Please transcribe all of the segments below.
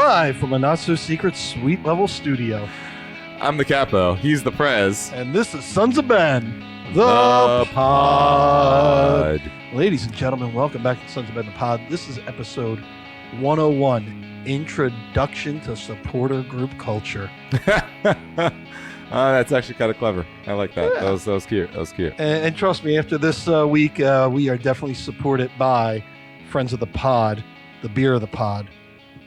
Live from a not-so-secret suite level studio. I'm the capo. He's the prez. And this is Sons of Ben, the pod. Ladies and gentlemen, welcome back to Sons of Ben, the pod. This is episode 101, Introduction to Supporter Group Culture. That's actually kind of clever. I like that. Yeah. That was cute. That was cute. And trust me, after this week, we are definitely supported by friends of the pod, the beer of the pod,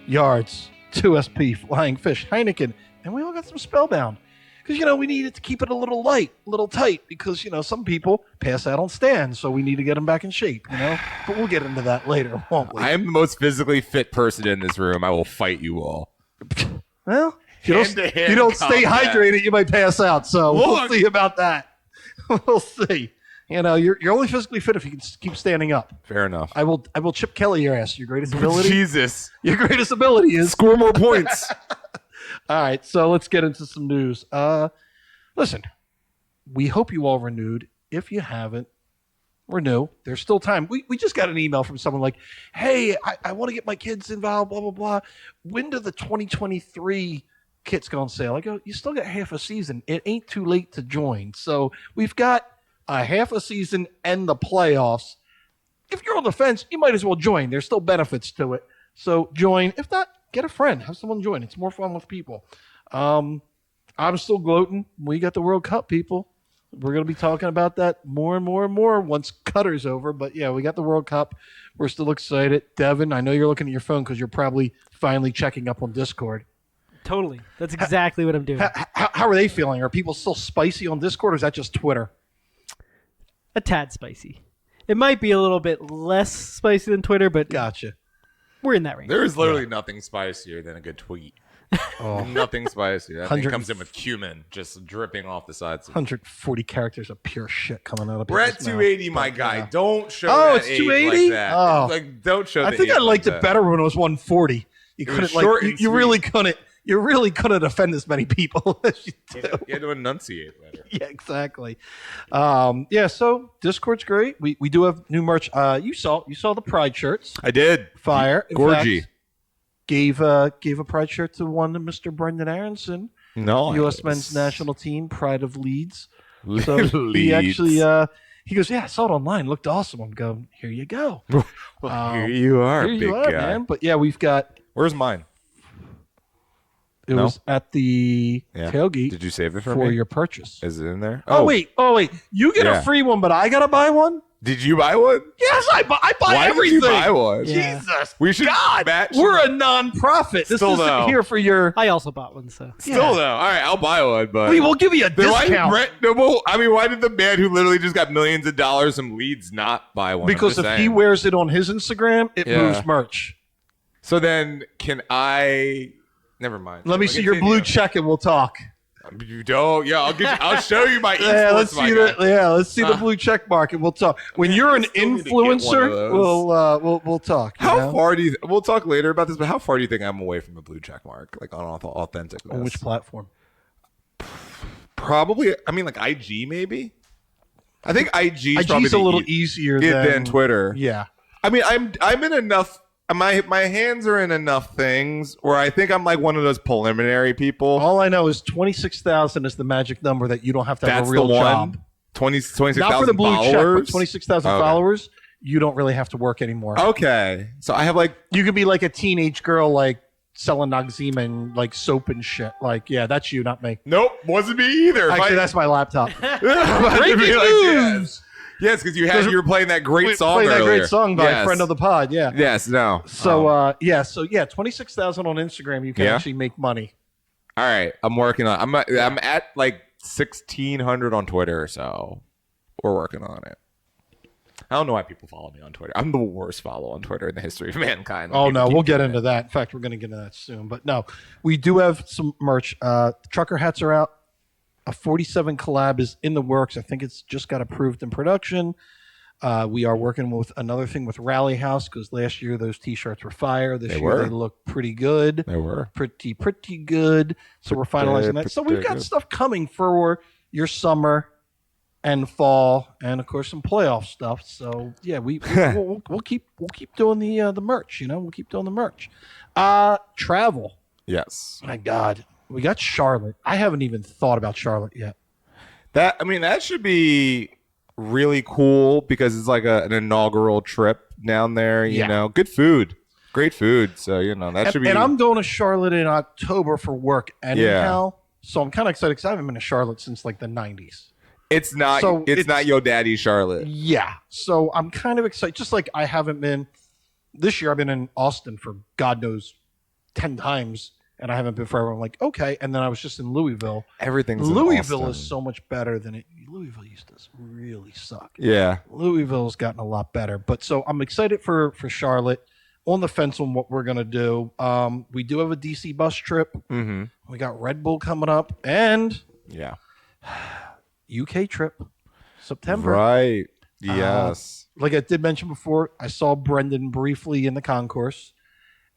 Yards, 2SP, Flying Fish, Heineken, and we all got some Spellbound. Because, we needed to keep it a little light, a little tight, because, some people pass out on stands, so we need to get them back in shape, But we'll get into that later, won't we? I am the most physically fit person in this room. I will fight you all. Well, if you don't stay hydrated, you might pass out, so we'll see about that. We'll see. You're only physically fit if you can keep standing up. Fair enough. I will Chip Kelly your ass. Your greatest ability. Jesus. Your greatest ability is Score more points. All right, so let's get into some news. Listen, we hope you all renewed. If you haven't, renew. There's still time. We just got an email from someone like, hey, I want to get my kids involved, blah, blah, blah. When do the 2023 kits go on sale? I go, you still got half a season. It ain't too late to join. So we've got a half a season and the playoffs. If you're on the fence, you might as well join. There's still benefits to it. So join. If not, get a friend. Have someone join. It's more fun with people. I'm still gloating. We got the World Cup, people. We're going to be talking about that more and more and more once Qatar's over. But, yeah, we got the World Cup. We're still excited. Devin, I know you're looking at your phone because you're probably finally checking up on Discord. Totally. That's exactly what I'm doing. How are they feeling? Are people still spicy on Discord, or is that just Twitter? A tad spicy. It might be a little bit less spicy than Twitter, but Gotcha. we're in that range. There is literally nothing spicier than a good tweet. Oh. Nothing spicier. That thing 100 comes in with cumin just dripping off the sides. 140 characters of pure shit coming out of We're at people's mouth. 280, my But, guy. yeah. Don't show Oh, that it's age 280? like that. Oh. Don't show I the think age I liked like it that. better when it was 140. You was couldn't short and you sweet. really couldn't offend as many people as you do. You had to enunciate better. Yeah, exactly. So Discord's great. We do have new merch. You saw the Pride shirts. I did. Fire. In Gorgie. fact, gave a Pride shirt to one to Mr. Brendan Aronson, No. U.S. men's national team, Pride of Leeds. So Leeds. he actually he goes, yeah, I saw it online, looked awesome. I'm going, here you go. Well, here you are, Here big you are, guy. man. But yeah, we've got. Where's mine? It No? was at the tailgate. Did you save it for for me? your purchase? Is it in there? Oh wait, you get Yeah. a free one, but I gotta buy one. Did you buy one? Yes, I buy Why everything. did you buy one? Yeah. Jesus, We should God, match. we're a non-profit. This Still isn't though. here for your. I also bought one, so. Still though. All right, I'll buy one, but We will give you a Then why did discount why did the man who literally just got millions of dollars from Leeds not buy one? because I'm if just he saying. wears it on his Instagram, it Yeah. moves merch. So then, can I? Never mind. Let me see your blue check and we'll talk. You don't. Yeah, I'll show you my. Yeah, let's my see guy. let's see the blue check mark and we'll talk. When you're an still need to get one of influencer, those. we'll talk. you How know? far do you? We'll talk later about this, but how far do you think I'm away from a blue check mark, like on authentic? On which platform? Probably. I mean, like IG, maybe. I think IG is probably IG's a the little easier than Twitter. Yeah. I mean, I'm in enough. My hands are in enough things where I think I'm like one of those preliminary people. All I know is 26,000 is the magic number that you don't have to have That's a real the one. job. 26,000 Not for the blue check, but followers. 26,000 Okay. followers, you don't really have to work anymore. Okay, so I have like You could be like a teenage girl, like selling Noxzema and like soap and shit. Like, yeah, that's you, not me. nope, wasn't me either. Actually, that's my laptop. Breaking news! Yes, because you were playing that great song Playing that earlier. great song by Yes. a friend of the pod. Yeah. Yes, no. So 26,000 on Instagram, you can Yeah. actually make money. All right, I'm working on. I'm at like 1,600 on Twitter, so we're working on it. I don't know why people follow me on Twitter. I'm the worst follow on Twitter in the history of mankind. Oh, People no, keep we'll get doing into that. In fact, we're going to get into that soon. But no, we do have some merch. Trucker hats are out. A 47 collab is in the works. I think it's just got approved in production. We are working with another thing with Rally House because last year those T-shirts were fire. This They year were. they look pretty good. They were. Pretty good. So we're finalizing that. So we've got good. stuff coming for your summer and fall, and of course some playoff stuff. So yeah, we'll keep doing the merch. We'll keep doing the merch. Travel. Yes. My God, we got Charlotte. I haven't even thought about Charlotte yet. That should be really cool because it's like an inaugural trip down there. You Yeah. know, good food, great food. So that should be. And I'm going to Charlotte in October for work anyhow. So I'm kind of excited because I haven't been to Charlotte since like the 90s. It's not. So it's not Yo Daddy Charlotte. Yeah. So I'm kind of excited. Just like I haven't been this year, I've been in Austin for God knows 10 times, and I haven't been forever. I'm like, okay. And then I was just in Louisville. Everything's in Louisville Austin. is so much better than it. Louisville used to really suck. Yeah. Louisville's gotten a lot better. But so I'm excited for Charlotte. On the fence on what we're going to do. We do have a DC bus trip. Mm-hmm. We got Red Bull coming up and Yeah. UK trip, September. Right. Yes. Like I did mention before, I saw Brendan briefly in the concourse.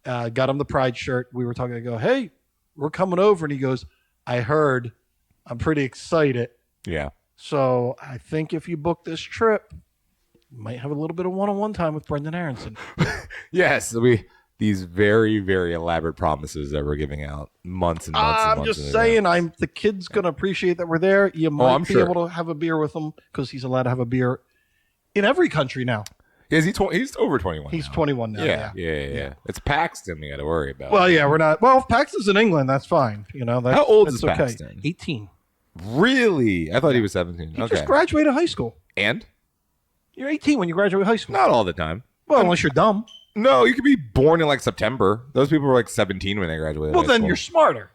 Got him the Pride shirt. We were talking. I go, hey, we're coming over. And he goes, I heard. I'm pretty excited. Yeah. So I think if you book this trip, you might have a little bit of one-on-one time with Brendan Aronson. Yes. These very, very elaborate promises that we're giving out months and months. and I'm months just in saying, advance. the kid's gonna appreciate that we're there. You might I'm be sure. able to have a beer with him because he's allowed to have a beer in every country now. Is he? He's over 21. He's now. 21 now. Yeah. It's Paxton we got to worry about. Well, yeah, we're not. Well, if Paxton's in England, that's fine. That's, How old that's is okay. Paxton? 18. Really? I thought he was 17. He Okay. just graduated high school. And You're 18 when you graduate high school. not all the time. Well, unless you're dumb. No, you could be born in like September. Those people were like 17 when they graduated. Well, high then school. you're smarter.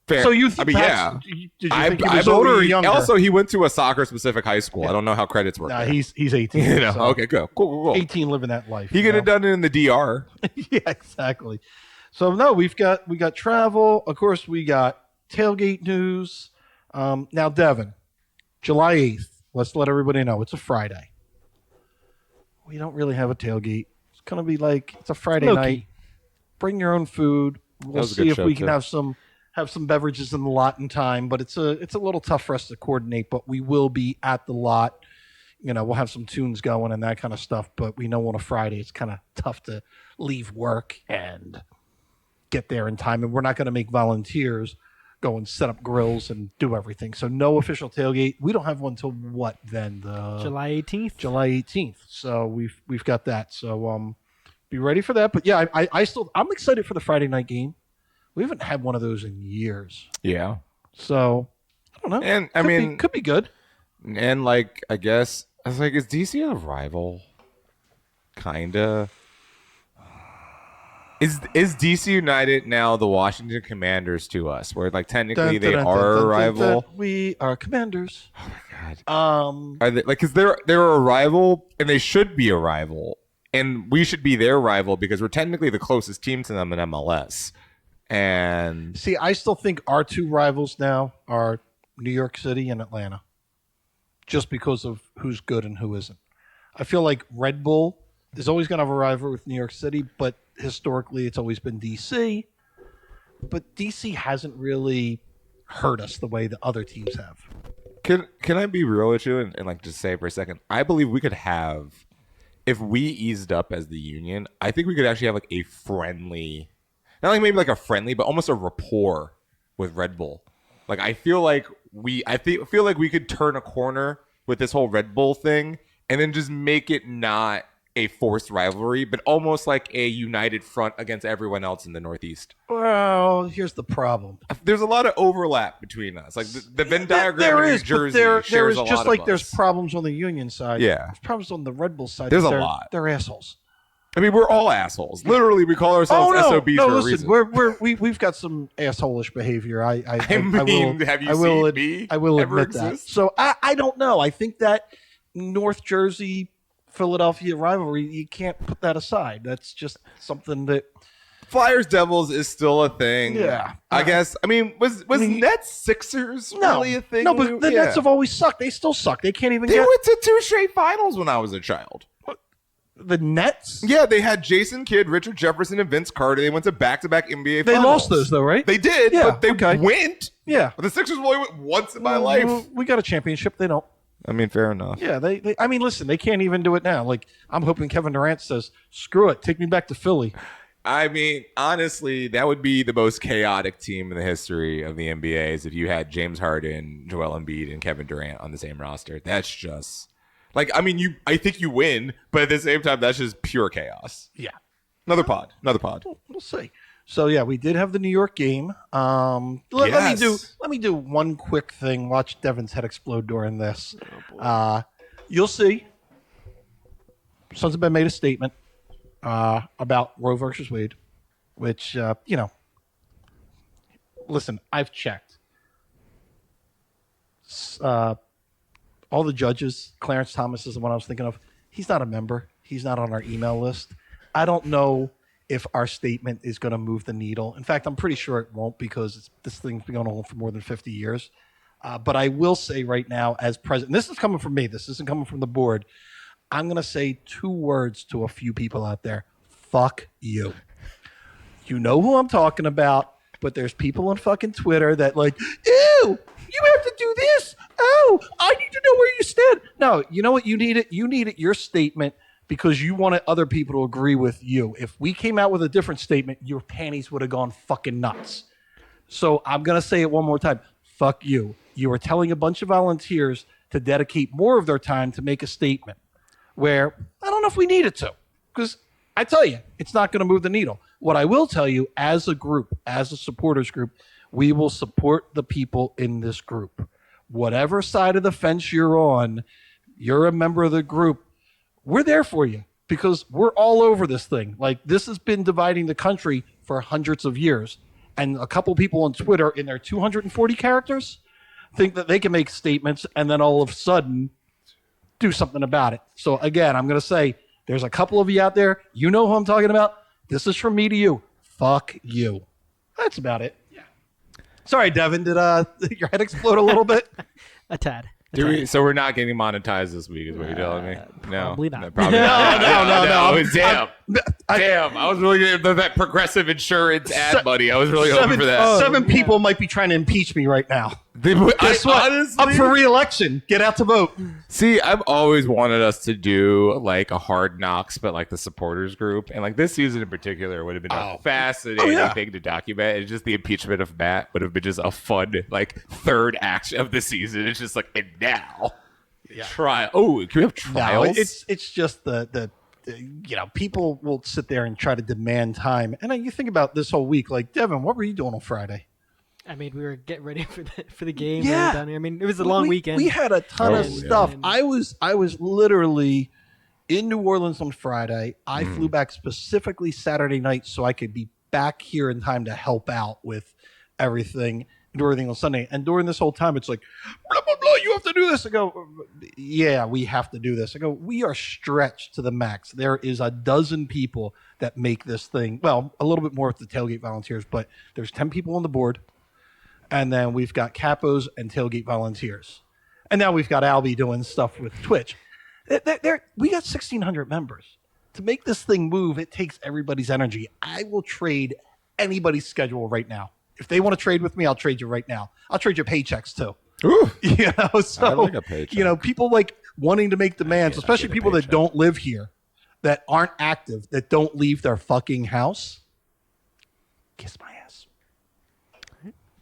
Fair. So you think I mean, Paxton, yeah. did you think he was older or believe- younger? Also, he went to a soccer-specific high school. I don't know how credits work. nah, there. he's 18. you know. so Okay, cool. 18 living that life. He you could have know? done it in the DR. Yeah, exactly. So no, we got travel. Of course, we got tailgate news. Now, Devin, July 8th. Let's let everybody know it's a Friday. We don't really have a tailgate. It's gonna be like it's a Friday Low-key. night. Bring your own food. We'll was a see good if show, we can too. have some beverages in the lot in time. But it's a little tough for us to coordinate. But we will be at the lot. We'll have some tunes going and that kind of stuff. But we know on a Friday it's kind of tough to leave work and get there in time. And we're not going to make volunteers go and set up grills and do everything. So no official tailgate. We don't have one till what then? July 18th. July 18th. So we've got that. So be ready for that. But yeah, I'm excited for the Friday night game. We haven't had one of those in years. Yeah. So I don't know. And I Could be- mean, could be good. and like I guess I was like, is DC a rival? Kinda. Is DC United now the Washington Commanders to us? Where like technically they are a rival. We are Commanders. God. Are they like? Because they're a rival, and they should be a rival, and we should be their rival because we're technically the closest team to them in MLS. And See, I still think our two rivals now are New York City and Atlanta, just because of who's good and who isn't. I feel like Red Bull is always going to have a rival with New York City, but historically it's always been DC. But DC hasn't really hurt us the way the other teams have. can I be real with you and like just say for a second? I believe we could have, if we eased up as the union, I think we could actually have like a friendly, not like maybe like a friendly, but almost a rapport with Red Bull. Like I feel like feel like we could turn a corner with this whole Red Bull thing and then just make it not a forced rivalry, but almost like a united front against everyone else in the Northeast. Well, here's the problem. There's a lot of overlap between us. Like the Venn diagram There in New is, but Jersey there shares is a lot just of like us. there's problems on the Union side. Yeah. There's problems on the Red Bull side. There's but a they're- lot. They're assholes. I mean, we're all assholes. Literally, we call ourselves SOBs no, for a listen, reason. we've got some assholish behavior. I mean, will, have you I will, seen me I will ever admit that. exist? So I don't know. I think that North Jersey Philadelphia rivalry, you can't put that aside. That's just something that Flyers Devils is still a thing. Yeah. I guess. I mean, was Nets Sixers really a thing? No, but the Yeah. Nets have always sucked. They still suck. They can't even They get went to 2 straight finals when I was a child. the Nets. Yeah, they had Jason Kidd, Richard Jefferson, and Vince Carter. They went to back-to-back NBA They finals. lost those though, right? They did, Yeah, but they okay. went. Yeah. But the Sixers only went once in my life. We got a championship. They don't. I mean, fair enough. Yeah, I mean, listen, they can't even do it now. Like, I'm hoping Kevin Durant says, "Screw it, take me back to Philly." I mean, honestly, that would be the most chaotic team in the history of the NBA is if you had James Harden, Joel Embiid, and Kevin Durant on the same roster. That's just like, I mean, I think you win, but at the same time, that's just pure chaos. Yeah, Another pod. we'll see. So yeah, we did have the New York game. Let me do one quick thing. Watch Devin's head explode during this. You'll see. Sons of Ben made a statement about Roe versus Wade, which listen, I've checked. All the judges, Clarence Thomas is the one I was thinking of. He's not a member. He's not on our email list. I don't know if our statement is going to move the needle. In fact, I'm pretty sure it won't because this thing's been going on for more than 50 years. But I will say right now, as president, this is coming from me. This isn't coming from the board. I'm going to say 2 words to a few people out there. Fuck you. You know who I'm talking about, but there's people on fucking Twitter that like, ew, you have to do this. Oh, I need to know where you stand. No, you know what you need it? You need it, your statement, because you wanted other people to agree with you. If we came out with a different statement, your panties would have gone fucking nuts. So I'm going to say it one more time. Fuck you. You are telling a bunch of volunteers to dedicate more of their time to make a statement where I don't know if we need it to, because I tell you, it's not going to move the needle. What I will tell you, as a group, as a supporters group, we will support the people in this group. Whatever side of the fence you're on, you're a member of the group, we're there for you because we're all over this thing. Like, this has been dividing the country for hundreds of years. And a couple people on Twitter in their 240 characters think that they can make statements and then all of a sudden do something about it. So again, I'm going to say there's a couple of you out there. You know who I'm talking about. This is from me to you. Fuck you. That's about it. Yeah. Sorry, Devin. Did your head explode a little bit? A tad. So we're not getting monetized this week, is what you're telling me? Probably not. Probably not. No. Damn. I was really getting that Progressive Insurance ad money. I was really hoping for that. 7 people might be trying to impeach me right now. Guess what? Honestly, Up for re-election. Get out to vote. See, I've always wanted us to do like a Hard Knocks, but like the supporters group, and like this season in particular would have been a fascinating thing to document. It's just the impeachment of Matt would have been just a fun like third act of the season. It's just like, and now trial. Oh, can we have trials? No, it's just the people will sit there and try to demand time. And then you think about this whole week, like, Devin, what were you doing on Friday? I mean, we were getting ready for the game. Yeah. Down here. I mean, it was a long weekend. We had a ton of yeah. stuff. I was literally in New Orleans on Friday. I flew back specifically Saturday night so I could be back here in time to help out with everything and do everything on Sunday. And during this whole time, it's like, blah, blah, blah, you have to do this. I go, yeah, we have to do this. I go, we are stretched to the max. There is a dozen people that make this thing. Well, a little bit more with the tailgate volunteers, but there's 10 people on the board. And then we've got capos and tailgate volunteers. And now we've got Albie doing stuff with Twitch. We got 1,600 members. To make this thing move, it takes everybody's energy. I will trade anybody's schedule right now. If they want to trade with me, I'll trade you right now. I'll trade you paychecks too. Ooh, So I like a paycheck. People like wanting to make demands, especially people that don't live here, that aren't active, that don't leave their fucking house. Kiss my ass.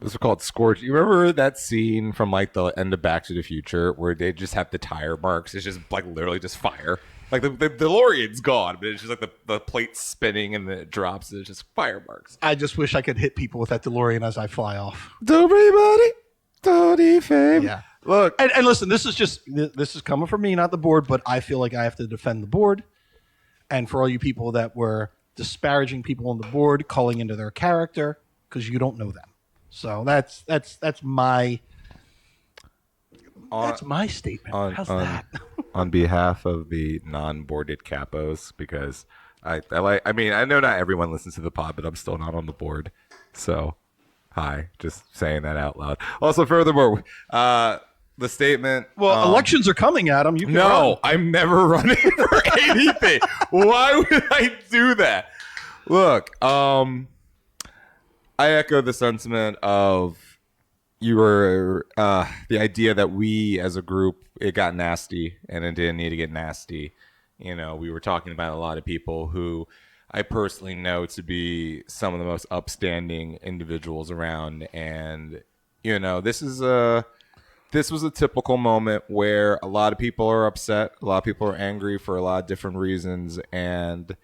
This is called Scorch. You remember that scene from like the end of Back to the Future where they just have the tire marks? It's just like literally just fire. Like the DeLorean's gone, but it's just like the plate spinning and then it drops and it's just fire marks. I just wish I could hit people with that DeLorean as I fly off. Everybody, Tony fame. Yeah. Look, And listen, this is coming from me, not the board, but I feel like I have to defend the board. And for all you people that were disparaging people on the board, calling into their character, because you don't know them. So that's my statement. How's that? On behalf of the non-boarded capos, because I know not everyone listens to the pod, but I'm still not on the board. So, hi, just saying that out loud. Also, furthermore, the statement. Well, elections are coming, Adam. You can No, run. I'm never running for anything. Why would I do that? Look, I echo the sentiment of you were the idea that we as a group, it got nasty and it didn't need to get nasty. You know, we were talking about a lot of people who I personally know to be some of the most upstanding individuals around, and you know, this was a typical moment where a lot of people are upset, a lot of people are angry for a lot of different reasons, and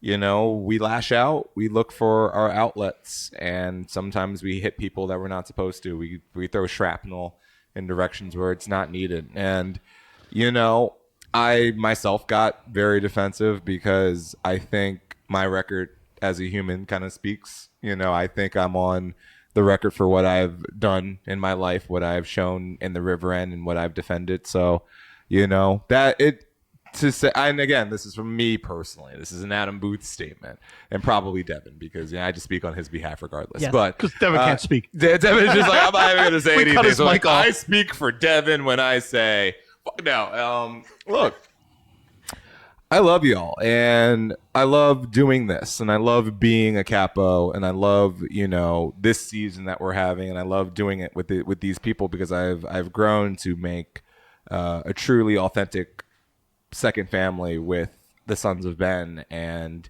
you know, we lash out, we look for our outlets, and sometimes we hit people that we're not supposed to. We throw shrapnel in directions where it's not needed. And you know, I myself got very defensive because I think my record as a human kind of speaks. You know, I think I'm on the record for what I've done in my life, what I've shown in the River End, and what I've defended. So, you know, that it to say, and again, this is from me personally. This is an Adam Booth statement, and probably Devin, because I just speak on his behalf regardless. Yes. But Because Devin can't speak. Devin's just like, I'm not even going to say We cut anything. his So like, mic off. I speak for Devin when I say, no. Look, I love y'all, and I love doing this, and I love being a capo, and I love, you know, this season that we're having, and I love doing it with these people because I've grown to make a truly authentic second family with the Sons of Ben, and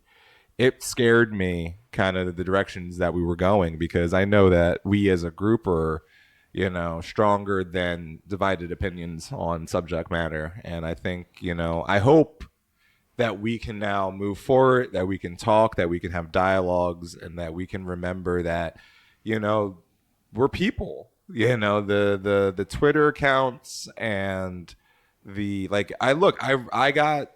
it scared me kind of the directions that we were going, because I know that we as a group are, you know, stronger than divided opinions on subject matter. And I think, you know, I hope that we can now move forward, that we can talk, that we can have dialogues, and that we can remember that, you know, we're people. You know, the Twitter accounts and the like, I got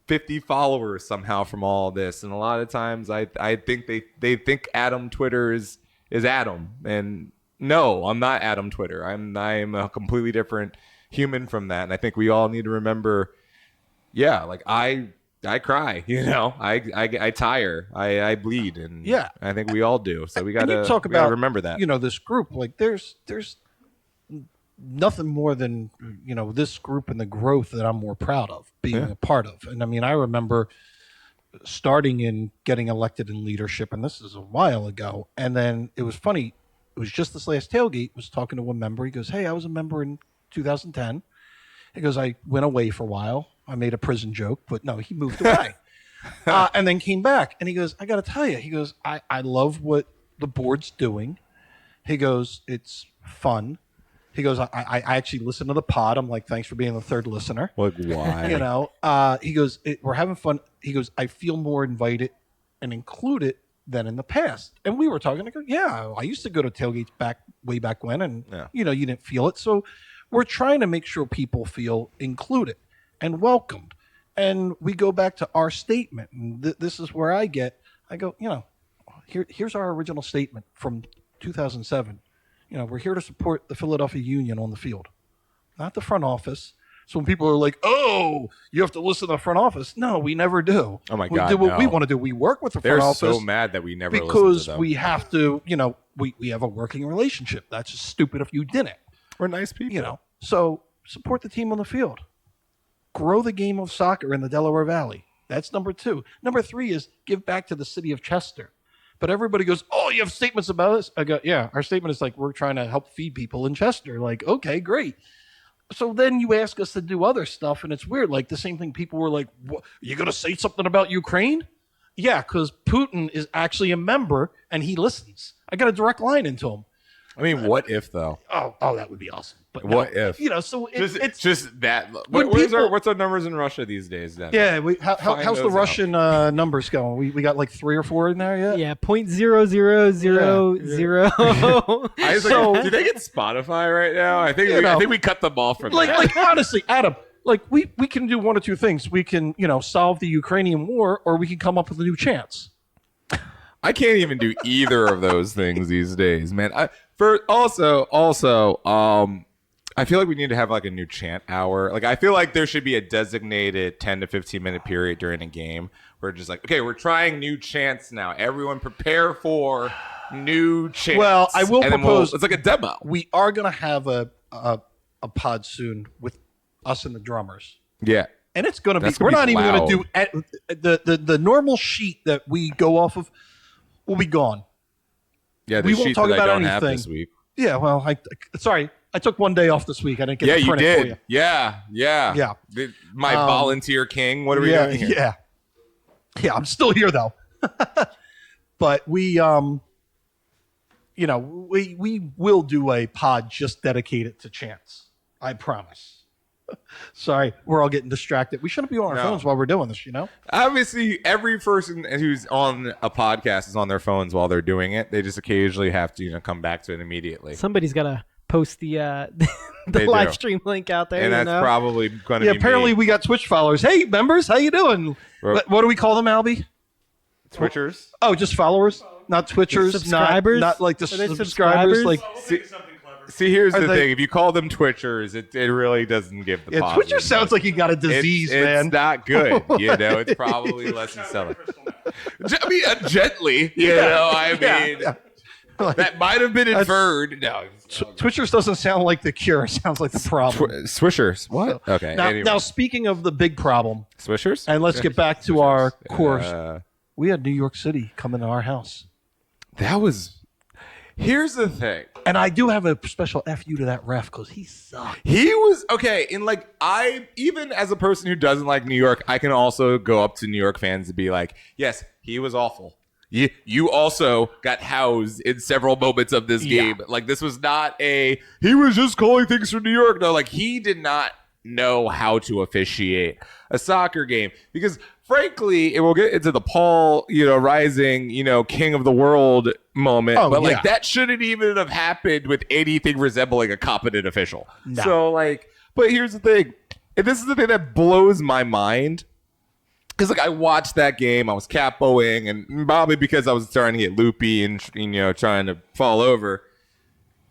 50 followers somehow from all this, and a lot of times I think they think Adam Twitter is Adam, and no, I'm not Adam Twitter. I'm a completely different human from that, and I think we all need to remember, yeah, like I cry, you know, I tire, I bleed, and Yeah. I think we all do. So we And gotta you talk we gotta about, remember that. you know, this group, like there's nothing more than, you know, this group and the growth that I'm more proud of being a part of. And I mean, I remember starting in getting elected in leadership, and this is a while ago. And then it was funny. It was just this last tailgate, was talking to one member. He goes, "Hey, I was a member in 2010. He goes, I went away for a while. I made a prison joke, but no, he moved away. And then came back. And he goes, I got to tell you, he goes, I love what the board's doing. He goes, it's fun. He goes, I actually listen to the pod. I'm like, thanks for being the third listener. Like, why? You know, he goes, we're having fun. He goes, I feel more invited and included than in the past. And we were talking, I go, yeah, I used to go to tailgates way back when, and you know, you didn't feel it. So we're trying to make sure people feel included and welcomed. And we go back to our statement, and this is where I go, you know, here's our original statement from 2007. You know, we're here to support the Philadelphia Union on the field, not the front office. So when people are like, "Oh, you have to listen to the front office," no, we never do. Oh my we God, do what we no. want to do. We work with the They're front office so mad that we never listen because to them. we have to. You know, we have a working relationship. That's just stupid if you didn't. We're nice people. You know, so support the team on the field. Grow the game of soccer in the Delaware Valley. That's number 2. Number 3 is give back to the city of Chester. But everybody goes, "Oh, you have statements about this?" I go, "Yeah, our statement is like we're trying to help feed people in Chester." Like, okay, great. So then you ask us to do other stuff, and it's weird. Like the same thing, people were like, "What? You going to say something about Ukraine?" Yeah, because Putin is actually a member, and he listens. I got a direct line into him. I mean, what if though? Oh, that would be awesome. But What if? You know, so it's Just that. When What's our numbers in Russia these days? Then yeah. Find How's the those Russian numbers going? We got like 3 or 4 in there yet. Yeah, 0.0000. I was like, do they get Spotify right now? I think You know. I think we cut them off from that. Like honestly, Adam, like we can do one or two things. We can, you know, solve the Ukrainian war, or we can come up with a new chance. I can't even do either of those things these days, man. I feel like we need to have like a new chant hour. Like I feel like there should be a designated 10 to 15 minute period during a game where just like, okay, we're trying new chants now. Everyone prepare for new chants. Well, I will And then propose- it's like a demo. We are going to have a pod soon with us and the drummers. Yeah. And it's going to be. That's We're gonna be not even going loud. to do the normal sheet that we go off of. Will be gone. Yeah, the We won't sheet talk that I about don't have anything. this week. Yeah, well, sorry, I took one day off this week. I didn't get Yeah, to you print it for did. you. Yeah. Yeah. My volunteer king. What are we Yeah, doing here? yeah. I'm still here though. But we we will do a pod just dedicated to Chance. I promise. Sorry, we're all getting distracted. We shouldn't be on our phones while we're doing this, Obviously, every person who's on a podcast is on their phones while they're doing it. They just occasionally have to, come back to it immediately. Somebody's got to post the They live do. stream link out there. And that's probably going to Yeah, be apparently me. we got Twitch followers. Hey, members, how you doing? Well- What do we call them, Albie? Twitchers. Oh, just followers, not Twitchers, Subscribers? not like the Are they subscribers. subscribers? Like See, here's Are the they- thing. If you call them Twitchers, it really doesn't give the yeah, positive. Twitcher sounds like you got a disease, it's man. not good. It's probably less than selling. Gently, I mean, Like, that might have been inferred. No, Twitchers doesn't sound like the cure. It sounds like the problem. Swishers. What? Okay. Now, anyway. now, speaking of the big problem, Swishers. and let's get back to our Swishers. course. We had New York City come into our house. That was. Here's the thing. And I do have a special FU to that ref because he sucked. He was okay. And even as a person who doesn't like New York, I can also go up to New York fans and be like, yes, he was awful. You also got housed in several moments of this game. Like, this was not he was just calling things for New York. No, he did not know how to officiate a soccer game because, frankly, it will get into the Paul, rising, king of the world moment. Oh, but yeah. that shouldn't even have happened with anything resembling a competent official. No. So, but here's the thing. And this is the thing that blows my mind. Because I watched that game, I was capoing, and probably because I was starting to get loopy and trying to fall over.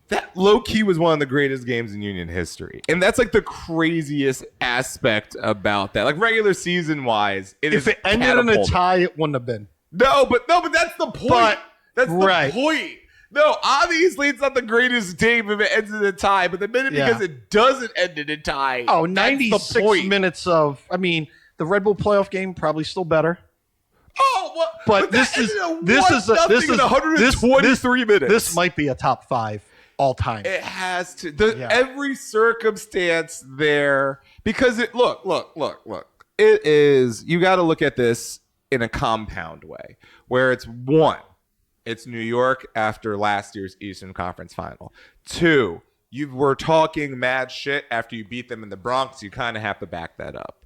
That low key was one of the greatest games in Union history, and that's the craziest aspect about that. Regular season wise, If it ended in a tie, it wouldn't have been. No, but that's the point. But- that's right. the point. No, obviously it's not the greatest game if it ends in a tie, but the minute Yeah. because it doesn't end in a tie, Oh, that's 96 the point. minutes of, the Red Bull playoff game probably still better. Oh, well, But that this is ended in this is 1-0 in 123 minutes. This might be a top 5 all time. It has to. Yeah. Every circumstance there, because it look. It is. You got to look at this in a compound way, where it's one, it's New York after last year's Eastern Conference Final. Two, you were talking mad shit after you beat them in the Bronx. You kind of have to back that up.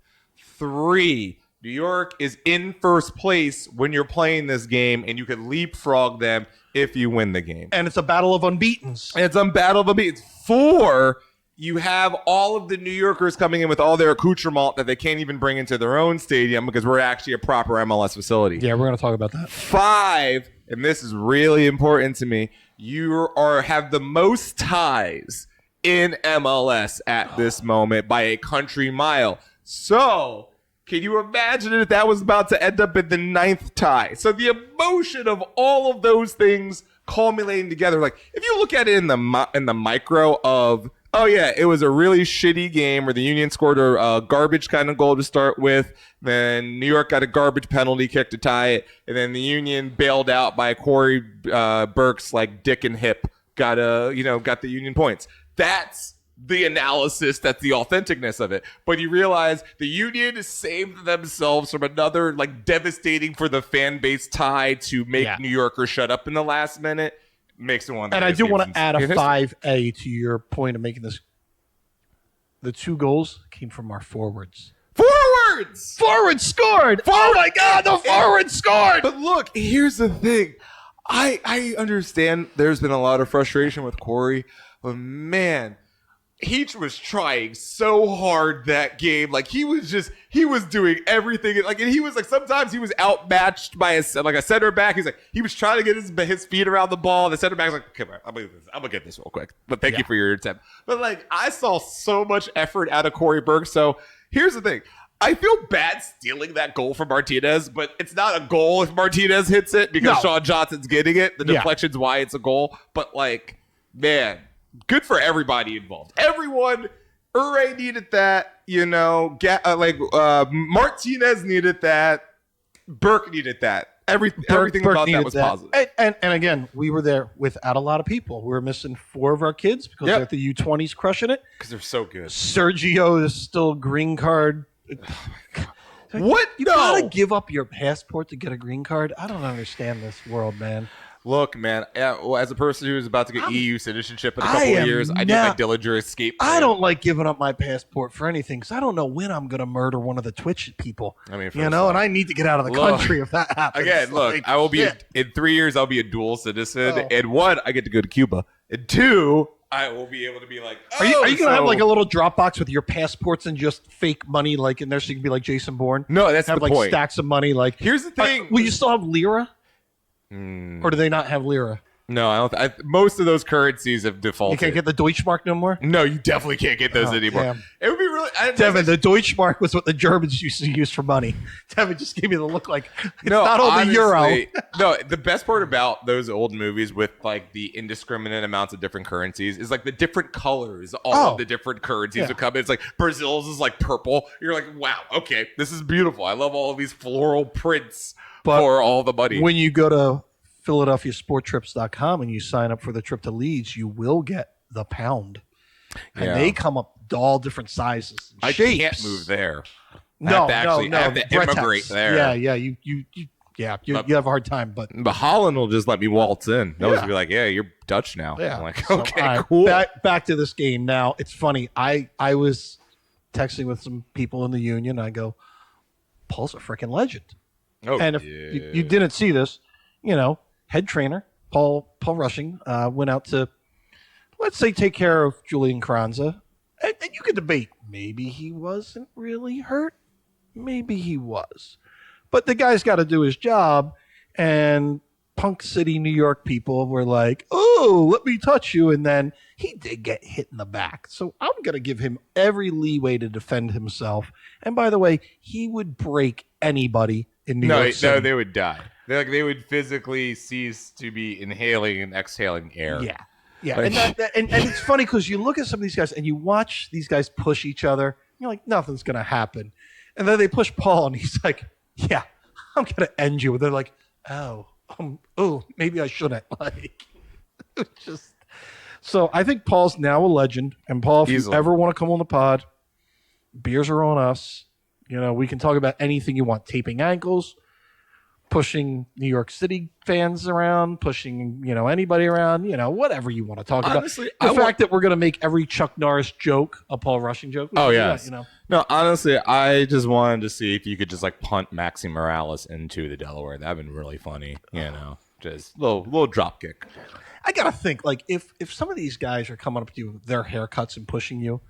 Three, New York is in first place when you're playing this game, and you could leapfrog them if you win the game. And it's a battle of unbeatens. And it's a battle of the beats. Four, you have all of the New Yorkers coming in with all their accoutrement that they can't even bring into their own stadium because we're actually a proper MLS facility. Yeah, we're going to talk about that. Five, and this is really important to me, you have the most ties in MLS at this moment by a country mile. So, can you imagine if that was about to end up in the 9th tie? So the emotion of all of those things culminating together, if you look at it in the micro of, oh yeah, it was a really shitty game where the Union scored a garbage kind of goal to start with, then New York got a garbage penalty kick to tie it, and then the Union bailed out by Corey Burke's dick and hip got the Union points. That's the analysis, that's the authenticness of it. But you realize the Union saved themselves from another devastating for the fan base tie to make New Yorkers shut up in the last minute. Makes it one of the And I do greatest want games to add in a history. 5A to your point of making this. The 2 goals came from our forwards. Forwards! Forward scored! Oh my God, the forward scored! But look, here's the thing. I understand there's been a lot of frustration with Corey, but man, he was trying so hard that game. He was doing everything. And he was sometimes he was outmatched by a center back. He was trying to get his feet around the ball. The center back's come on, I'm gonna get this real quick. But thank you for your attempt. But I saw so much effort out of Corey Burke. So here's the thing. I feel bad stealing that goal from Martinez, but it's not a goal if Martinez hits it because Sean Johnson's getting it. The deflection's why it's a goal. But man, good for everybody involved. Everyone, Ure needed that. Martinez needed that. Burke needed that. everything Burke about that needed was positive. And again, we were there without a lot of people. We were missing 4 of our kids because Yep. they're at the U20s crushing it. Because they're so good. Sergio is still green card. What? You gotta give up your passport to get a green card? I don't understand this world, man. Look, man. As a person who's about to get EU citizenship in a I couple of am years, I need my not- Dillinger escape. I plan. don't like giving up my passport for anything because I don't know when I'm gonna murder one of the Twitch people. I mean, you first know, off- and I need to get out of the Look, country if that happens. Again, look, Like, I will be shit. in 3 years. I'll be a dual citizen, Oh. and 1, I get to go to Cuba, and 2, I will be able to be like, Are you gonna have so- like a little Dropbox with your passports and just fake money like in there so you can be like Jason Bourne? No, that's Have the like point. stacks of money. Like Here's the thing. will you still have lira, Mm, or do they not have lira? no, I don't. Most of those currencies have You defaulted. can't get the Deutschmark no more. No, you definitely can't get those Oh, anymore. damn. It would be really. Devin, the Deutschmark was what the Germans used to use for money. Devin just gave me the look like it's no, not all the euro. honestly, no, the best part about those old movies with like the indiscriminate amounts of different currencies is like the different colors, all Oh. of the different currencies Yeah. would come in. It's like Brazil's is like purple. You're like, wow, okay, this is beautiful. I love all of these floral prints But for all the money. When you go to PhiladelphiaSportTrips.com and you sign up for the trip to Leeds, you will get the pound. And Yeah. they come up all different sizes and I shapes. can't move there. No, I have to no. I have to Bretex. immigrate there. Yeah. You have a hard time, but But Holland will just let me waltz in. They'll just Yeah. be like, "Yeah, you're Dutch now." yeah. I'm like, So, "Okay, all right, cool." Back to this game. Now it's funny. I was texting with some people in the union. I go, Paul's a freaking legend. Oh, And if yeah. you didn't see this, head trainer Paul Rushing went out to, let's say, take care of Julian Kranza. And you could debate, maybe he wasn't really hurt. Maybe he was. But the guy's got to do his job. And Punk City, New York people were like, oh, let me touch you. And then he did get hit in the back. So I'm going to give him every leeway to defend himself. And by the way, he would break anybody in New York City. No, they would die. They would physically cease to be inhaling and exhaling air. Yeah. Like- And it's funny because you look at some of these guys and you watch these guys push each other. You're like, nothing's going to happen. And then they push Paul and he's like, yeah, I'm going to end you. And they're like, oh, maybe I shouldn't. Like, it's just. So I think Paul's now a legend. And Paul, if Easily. you ever want to come on the pod, beers are on us. We can talk about anything you want. Taping ankles, pushing New York City fans around, pushing, anybody around, whatever you want to talk Honestly, about. The fact that we're going to make every Chuck Norris joke a Paul Rushing joke. Oh, yeah. yes. No, honestly, I just wanted to see if you could just like punt Maxi Morales into the Delaware. That'd been really funny. Just little drop kick. I got to think, like, if some of these guys are coming up to you with their haircuts and pushing you,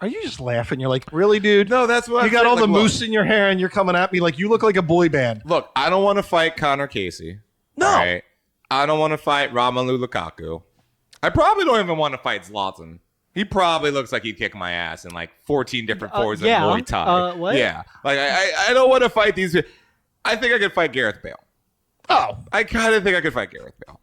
are you just laughing? You're like, really, dude? No, that's what You I'm got saying. all the Like, look, moose in your hair and you're coming at me like you look like a boy band. Look, I don't want to fight Connor Casey. No. All right? I don't want to fight Romelu Lukaku. I probably don't even want to fight Zlatan. He probably looks like he'd kick my ass in like 14 different forms yeah. of Muay Thai. What? Yeah. Like I don't want to fight these. I think I could fight Gareth Bale. Oh. I kind of think I could fight Gareth Bale.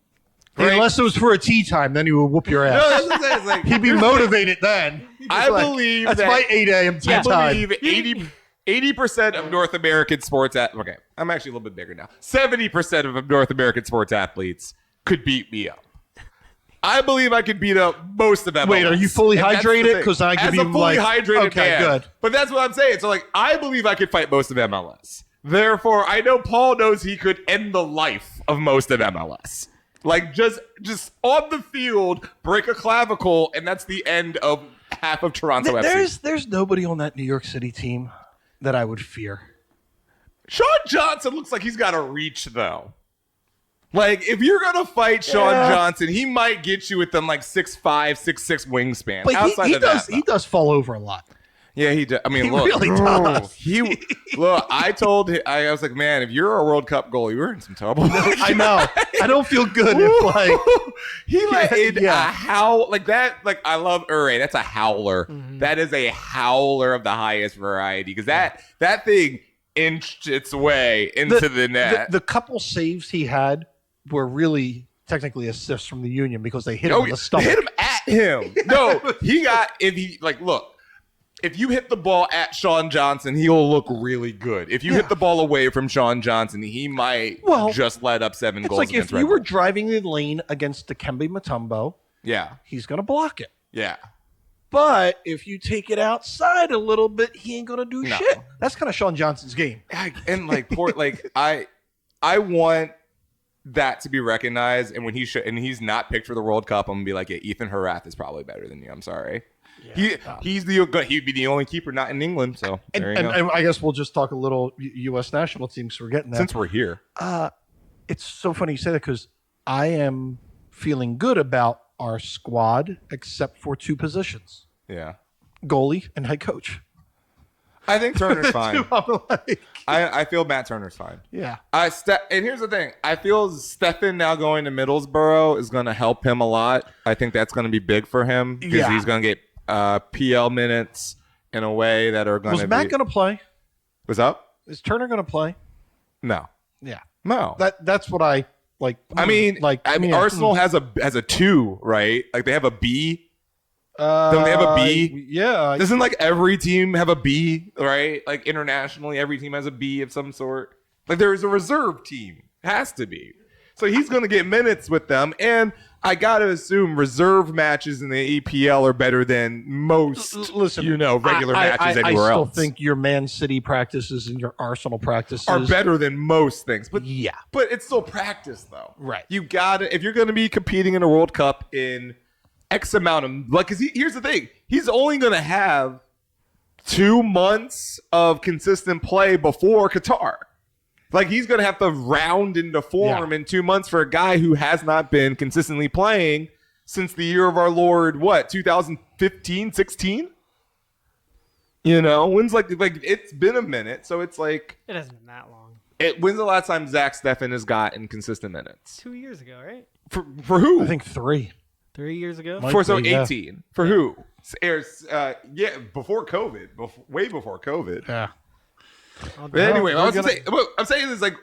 Right? Unless it was for a tea time, then he would whoop your ass. No, that's what I'm saying. It's like, He'd be motivated then. He'd I be like, believe that's that- my 8 a.m. tea Yeah. time. I believe 80% of North American sports okay, I'm actually a little bit bigger now. 70% of North American sports athletes could beat me up. I believe I could beat up most of them. Wait, are you fully And that's the hydrated? thing. 'Cause I could As be a fully like- hydrated okay, man. good. But that's what I'm saying. So like, I believe I could fight most of MLS. Therefore, I know Paul knows he could end the life of most of MLS. Like just on the field, break a clavicle, and that's the end of half of Toronto FC. There's nobody on that New York City team that I would fear. Sean Johnson looks like he's got a reach though. Like if you're gonna fight Sean Yeah. Johnson, he might get you within like 6'5", 6'6" wingspan. But Outside he of does that, he does fall over a lot. yeah, he does. I mean, He look, really does. Look. I told him, I was like, man, if you're a World Cup goalie, we're in some trouble. I know. I don't feel good if like he let in Yeah. a howl like that. Like I love Ure. That's a howler. Mm-hmm. That is a howler of the highest variety because that thing inched its way into the net. The couple saves he had were really technically assists from the Union because they hit him in the stomach. hit him at him. No, he got if he like look. if you hit the ball at Sean Johnson, he'll look really good. If you hit the ball away from Sean Johnson, he might just let up 7 It's goals like if against you Red were Bull. driving the lane against Dikembe Mutombo, Yeah. he's going to block it. Yeah. But if you take it outside a little bit, he ain't going to do No. shit. That's kind of Sean Johnson's game. And like poor like I want that to be recognized, and when he's not picked for the World Cup, I'm gonna be like, yeah, Ethan Harath is probably better than you. I'm sorry. He'd be the only keeper not in England. So there you go. And I guess we'll just talk a little U.S. national teams. We're getting that. Since we're here, It's so funny you say that because I am feeling good about our squad, except for 2 positions: yeah, goalie and head coach. I think Turner's fine. I'm like, I feel Matt Turner's fine. yeah. And here's the thing: I feel Stefan now going to Middlesbrough is going to help him a lot. I think that's going to be big for him because Yeah. he's going to get PL minutes in a way that are going to Was be. Matt going to play? What's up? Is Turner going to play? No, Yeah. no. That's what I like. Arsenal has a 2, right? Like they have a B. Don't they have a B? Yeah. Doesn't like every team have a B, right? Like internationally, every team has a B of some sort. Like there is a reserve team. Has to be. So he's going to get minutes with them. And I got to assume reserve matches in the EPL are better than most, regular matches anywhere I still else. think your Man City practices and your Arsenal practices are better than most things. But Yeah. but it's still practice though. Right. You got to, if you're going to be competing in a World Cup in X amount of, like, because here's the thing, he's only going to have 2 months of consistent play before Qatar. Like, he's going to have to round into form in 2 months for a guy who has not been consistently playing since the year of our Lord, 2015, 16? You know, when's like it's been a minute, so it's like, It hasn't been that long. when's the last time Zach Steffen has gotten consistent minutes? 2 years ago, right? For who? I think 3. 3 years ago. Might For so be, yeah. 18. For who? Before COVID. Way before COVID. Yeah. But anyway, we're I'm saying is like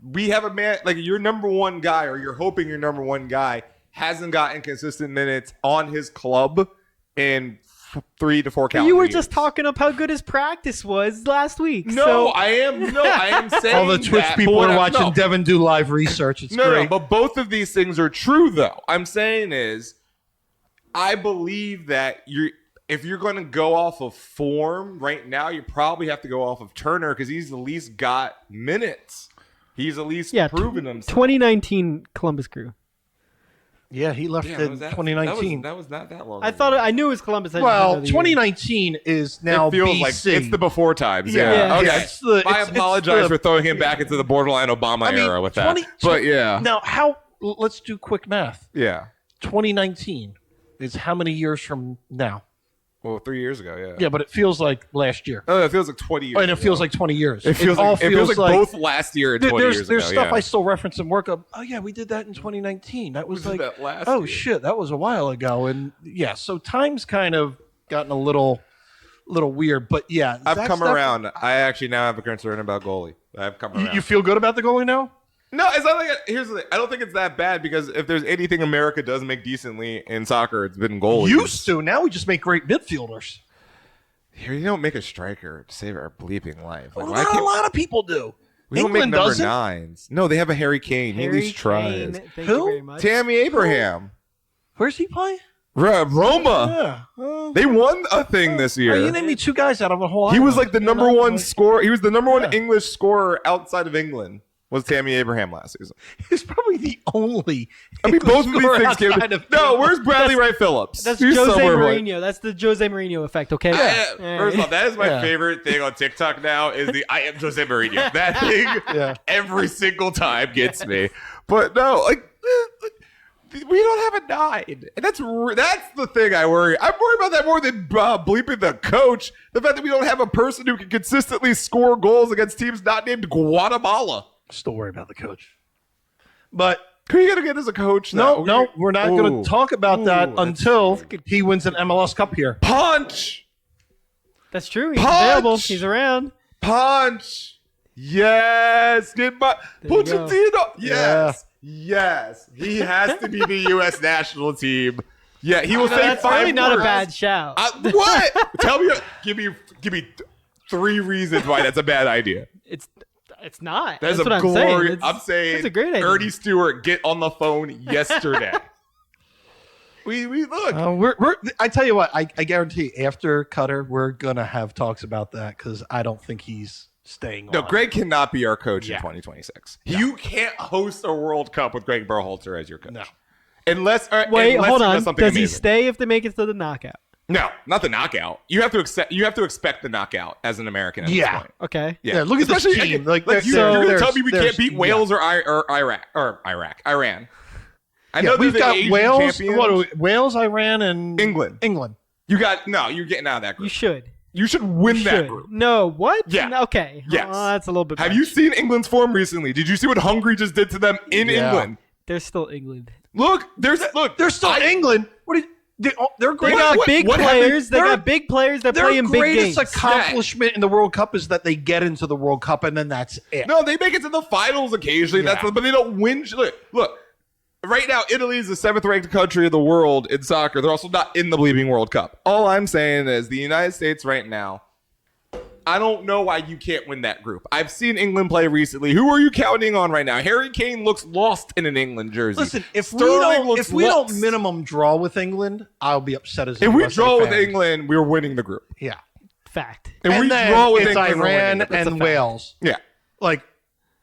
we have a man like your number one guy, or you're hoping your number one guy hasn't gotten consistent minutes on his club in 3 to 4 calendar You were years. just talking up how good his practice was last week. No, so I am saying All the Twitch that, people but are watching no. Devin do live research. It's No, great. but both of these things are true, though. I'm saying is, I believe that if you're going to go off of form right now, you probably have to go off of Turner because he's at least got minutes. He's at least proven himself. 2019 Columbus Crew. Yeah, he left in 2019. That was not that long. I knew it was Columbus. I just didn't know Well, the year. 2019 is now It feels BC. like it's the before times. Yeah. Yeah. Yeah. Okay. It's the- I it's apologize the- for throwing him back into the borderline Obama era with that. But yeah. Now, let's do quick math. Yeah. 2019 is how many years from now? Well, 3 years ago, yeah. Yeah, but it feels like last year. Oh, it feels like 20 years. And it ago. feels like 20 years. It feels like both last year and 20 years There's ago. stuff yeah. I still reference in work of, oh yeah, we did that in 2019. That was We like, did that last oh year. shit, that was a while ago. And yeah, so time's kind of gotten a little weird. But yeah, I've that's come definitely- around. I actually now have a concern about goalie. I've come around. You feel good about the goalie now? No, it's not like here's the thing. I don't think it's that bad because if there's anything America does make decently in soccer, it's been goalies. Used to. Now we just make great midfielders. Here, you don't make a striker to save our bleeping life. Like, Well, why not a can't lot of people do. we don't make England number doesn't. 9s? No, they have a Harry Kane. He at Harry least tries. Kane, thank Who? you very much. Tammy Abraham. Where's he play? Roma. Yeah. They won a thing this year. You named me 2 guys out of a whole. He was island. like the number one scorer. He was the number one Yeah. English scorer outside of England. Was Tammy Abraham last season? He's probably the only. I mean, both of these scorer things came. outside of No, England. where's Bradley Wright Phillips? That's He's Jose somewhere, like- Mourinho. That's the Jose Mourinho effect. Okay. First of all, that is my Yeah. favorite thing on TikTok now is the I am Jose Mourinho. That thing Yeah. every single time gets me. But no, like we don't have a 9. And that's the thing I worry. I'm worried about that more than bleeping the coach. The fact that we don't have a person who can consistently score goals against teams not named Guatemala. Still worried about the coach. But Who are you gonna get as a coach? no, now? we're not going Ooh. to talk about that Ooh, until he wins an MLS Cup here. Punch. That's true. He's Punch! available. He's around. Punch. Yes. Get my There you go. Pochettino. Yes. Yes. He has to be the U.S. national team Yeah, he will say That's 5 really not a words. bad shout. What? Tell me. Give me 3 reasons why that's a bad idea. It's not. That's what a I'm glorious. saying. I'm saying. It's a great idea. Ernie Stewart, get on the phone yesterday. we look. I tell you what, I guarantee after Cutter, we're gonna have talks about that because I don't think he's staying No, on. Greg cannot be our coach in Yeah. 2026. You can't host a World Cup with Greg Berhalter as your coach. No. Unless Wait, unless hold he on. does something Does he amazing. stay if they make it to the knockout? No, not the knockout. You have to accept. You have to expect the knockout as an American. At Yeah. this point. Okay. Yeah, look at this Especially, team. Like, Like, you, they're- you're gonna there's- tell me we can't there's- beat Wales or Iran. I know we've they're the got Asian Wales. champions. What are we, Wales, Iran, and England. England. You got no. You're getting out of that You group. should. You should win that Should. group. No. What? Yeah. Okay. Yes. That's a little bit. Have much. you seen England's form recently? Did you see what Hungary just did to them in Yeah. England? They're still England. Look, They're still England. What? They're great. They got what- big what players. They they're- got big players that Their play in big greatest games. accomplishment in the World Cup is that they get into the World Cup and then that's it. No, they make it to the finals occasionally. Yeah. But they don't win. Look. Right now, Italy is the 7th-ranked country in the world in soccer. They're also not in the bleeping World Cup. All I'm saying is the United States right now, I don't know why you can't win that group. I've seen England play recently. Who are you counting on right now? Harry Kane looks lost in an England jersey. Listen, if Sterling looks we don't lost. minimum draw with England, I'll be upset as a If we USA draw with fan. England, we're winning the group. Yeah. Fact. If And we then draw with it's England, we're winning Iran the group. That's a and fact. Wales. Yeah. Like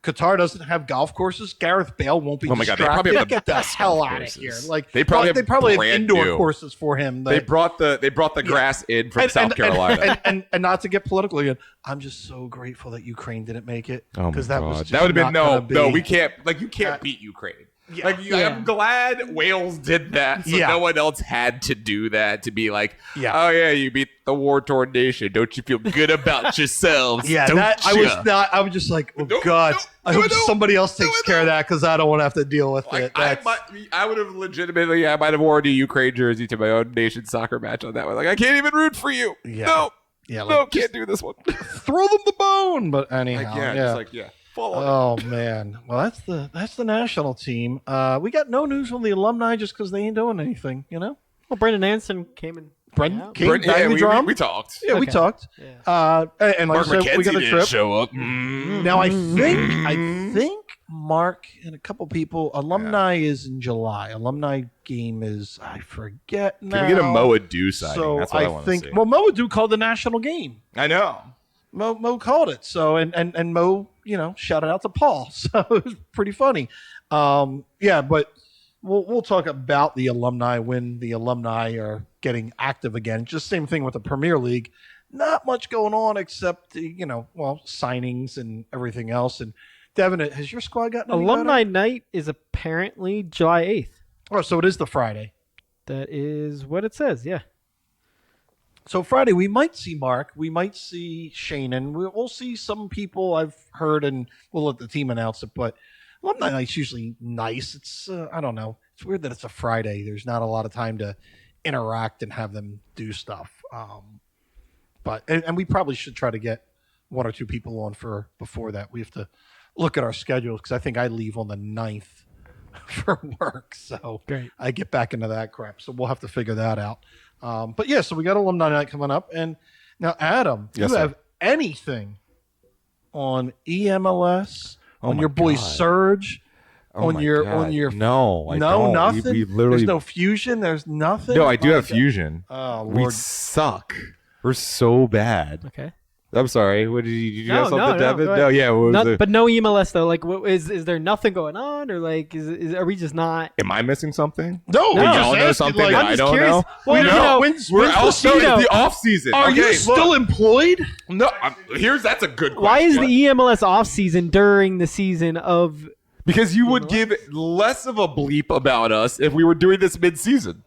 Qatar doesn't have golf courses. Gareth Bale won't be Oh my God, they distracted. probably have the Get the best hell golf out of courses. here! Like They probably have have brand indoor new. courses for him. They That, brought the grass in from South Carolina. and not to get political again, I'm just so grateful that Ukraine didn't make it Oh my because that was God. just that would have been not gonna no. be- We can't. Like you can't beat Ukraine. Yeah. Like Yeah. I'm glad Wales did that, so Yeah. no one else had to do that to be like, Yeah. oh yeah, you beat the war-torn nation. Don't you feel good about yourselves? Yeah, Don't that I ya? was not. I was just like, oh No, God, no, I no, hope no. somebody else No, takes no. care of that because I don't want to have to deal with Like, it. I That's- would have legitimately, I might have worn a Ukraine jersey to my own nation soccer match on that one. Like, I can't even root for you. Yeah. No, yeah, no, like, can't do this one. throw them the bone. But anyhow, Like, yeah, yeah. just like fall on it. Oh man, well that's the national team. We got no news from the alumni just because they ain't doing anything. You know, Well, Brendan Anderson came in. Brendan out. came Brittany, bang yeah, the we drum. talked. Yeah, we Okay. talked. Yeah. And like Mark I said, we McKenzie got a didn't trip. show up. Now I think Mark and a couple people. Alumni is in July. Alumni game is I forget now. Can we get a Moa Do signing? So That's what I I want to think see. well, Mo Adu called the national game. I know. Mo called it. So and Mo, shouted out to Paul. So it was pretty funny. Yeah, but we'll talk about the alumni when the alumni are getting active again. Just same thing with the Premier League. Not much going on except signings and everything else. And Devin, has your squad gotten any Alumni night is apparently July 8th. better? Oh, so it is the Friday. That is what it says. Yeah. So Friday, we might see Mark. We might see Shannon. We'll see some people I've heard, and we'll let the team announce it. But alumni night's usually nice. It's I don't know. It's weird that it's a Friday. There's not a lot of time to interact and have them do stuff. But we probably should try to get one or two people on for before that. We have to look at our schedules because I think I leave on the 9th for work. So Great. I get back into that crap. So we'll have to figure that out. But yeah, so we got alumni night coming up, and now Adam, do Yes, you sir. have anything on EMLS, Oh on my your boy God. Surge, Oh on my your God. on your no, I no don't. nothing. We literally There's no fusion. There's nothing. No, I do My have God. fusion. Oh We Lord, suck. We're so bad. Okay. I'm sorry. What did you No, have something, no, Devin? go ahead. No, yeah. What was Not, it? but no EMLS though. Like, is there nothing going on, or like, are we just not? Am I missing something? no, No. we just Y'all know asked you, something like, that I'm I just don't curious. know? Well, We you know. know, When's We're the also season? in the off season. Are okay, you look. still employed? No, that's a good question. why is the EMLS off season during the season of? Because you would give less of a bleep about us if we were doing this mid-season.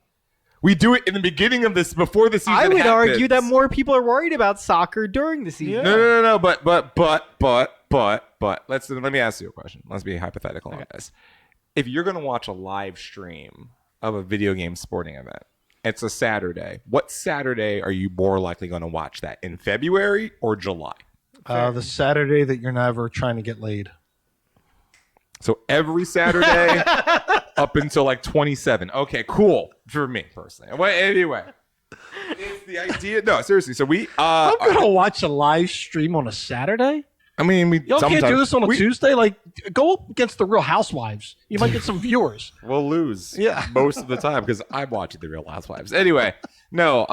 We do it in the beginning of this, before the season I would happens. argue that more people are worried about soccer during the season. No. But let me ask you a question. Let's be hypothetical on this. If you're going to watch a live stream of a video game sporting event, it's a Saturday. What Saturday are you more likely going to watch that? In February or July? The Saturday that you're never trying to get laid. So every Saturday, up until like 27. Okay, cool for me personally. Well, anyway, it's the idea. No, seriously. So we. I'm gonna watch a live stream on a Saturday. I mean, we Y'all can't do sometimes- this on a we- Tuesday. Like, go up against the Real Housewives. You might get some viewers. We'll lose. Yeah. most of the time because I'm watching the Real Housewives. Anyway, no.